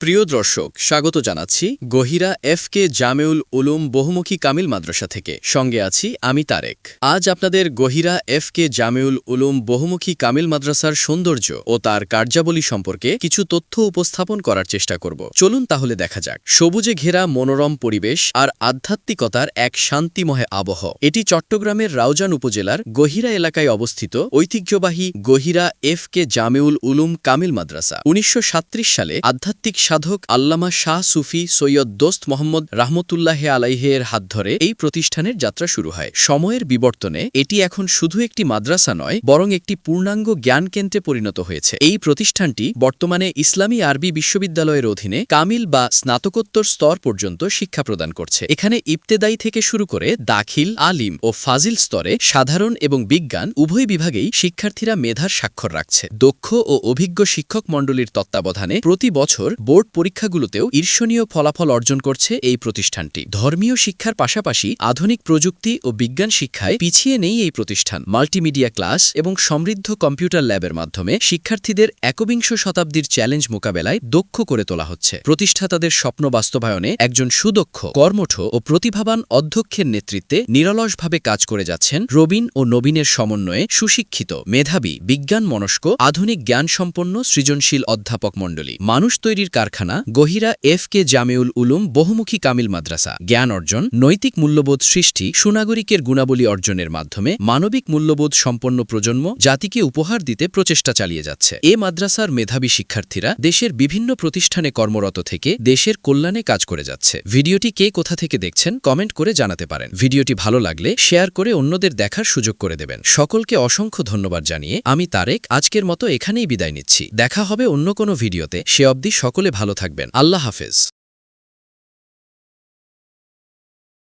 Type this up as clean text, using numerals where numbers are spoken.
প্রিয় দর্শক, স্বাগত জানাচ্ছি গহিরা এফকে জামেউল উলুম বহুমুখী কামিল মাদ্রাসা থেকে। সঙ্গে আছি আমি তারেক। আজ আপনাদের গহিরা এফকে জামেউল উলুম বহুমুখী কামিল মাদ্রাসার সৌন্দর্য ও তার কার্যাবলী সম্পর্কে কিছু তথ্য উপস্থাপন করার চেষ্টা করব। চলুন তাহলে দেখা যাক। সবুজে ঘেরা মনোরম পরিবেশ আর আধ্যাত্মিকতার এক শান্তিময় আবহ। এটি চট্টগ্রামের রাউজান উপজেলার গহিরা এলাকায় অবস্থিত ঐতিহ্যবাহী গহিরা এফকে জামেউল উলুম কামিল মাদ্রাসা। ১৯৩৭ সালে আধ্যাত্মিক সাধক আল্লামা শাহ সুফি সৈয়দ দোস্ত মোহাম্মদ রাহমতুল্লাহ আলাইহের হাত ধরে এই প্রতিষ্ঠানের যাত্রা শুরু হয়। সময়ের বিবর্তনে এটি এখন শুধু একটি মাদ্রাসা নয়, বরং একটি পূর্ণাঙ্গ জ্ঞান কেন্দ্রে পরিণত হয়েছে। এই প্রতিষ্ঠানটি বর্তমানে ইসলামী আরবি বিশ্ববিদ্যালয়ের অধীনে কামিল বা স্নাতকোত্তর স্তর পর্যন্ত শিক্ষা প্রদান করছে। এখানে ইবতেদায়ী থেকে শুরু করে দাখিল, আলিম ও ফাজিল স্তরে সাধারণ এবং বিজ্ঞান উভয় বিভাগেই শিক্ষার্থীরা মেধার স্বাক্ষর রাখছে। দক্ষ ও অভিজ্ঞ শিক্ষক মণ্ডলীর তত্ত্বাবধানে প্রতি বছর বোর্ড পরীক্ষাগুলোতেও ঈর্ষণীয় ফলাফল অর্জন করছে এই প্রতিষ্ঠানটি। ধর্মীয় শিক্ষার পাশাপাশি আধুনিক প্রযুক্তি ও বিজ্ঞান শিক্ষায় পিছিয়ে নেই এই প্রতিষ্ঠান। মাল্টিমিডিয়া ক্লাস এবং সমৃদ্ধ কম্পিউটার ল্যাবের মাধ্যমে শিক্ষার্থীদের একবিংশ শতাব্দীর চ্যালেঞ্জ মোকাবেলায় দক্ষ করে তোলা হচ্ছে। প্রতিষ্ঠাতাদের স্বপ্ন বাস্তবায়নে একজন সুদক্ষ, কর্মঠ ও প্রতিভাবান অধ্যক্ষের নেতৃত্বে নিরলসভাবে কাজ করে যাচ্ছেন রবিন ও নবীনের সমন্বয়ে সুশিক্ষিত, মেধাবী, বিজ্ঞান মনস্ক, আধুনিক জ্ঞানসম্পন্ন সৃজনশীল অধ্যাপক মণ্ডলী। মানুষ তৈরির কারখানা গহিরা এফকে জামেউল উলুম বহুমুখী কামিল মাদ্রাসা। জ্ঞান অর্জন, নৈতিক মূল্যবোধ সৃষ্টি, সুনাগরিকের গুণাবলী অর্জনের মাধ্যমে মানবিক মূল্যবোধ সম্পন্ন প্রজন্ম জাতিকে উপহার দিতে প্রচেষ্টা চালিয়ে যাচ্ছে। এ মাদ্রাসার মেধাবী শিক্ষার্থীরা দেশের বিভিন্ন প্রতিষ্ঠানে কর্মরত থেকে দেশের কল্যাণে কাজ করে যাচ্ছে। ভিডিওটি কে কোথা থেকে দেখছেন কমেন্ট করে জানাতে পারেন। ভিডিওটি ভালো লাগলে শেয়ার করে অন্যদের দেখার সুযোগ করে দেবেন। সকলকে অসংখ্য ধন্যবাদ জানিয়ে আমি তারেক আজকের মতো এখানেই বিদায় নিচ্ছি। দেখা হবে অন্য কোনো ভিডিওতে। সে অবধি সকলে ভালো থাকবেন। আল্লাহ হাফেজ।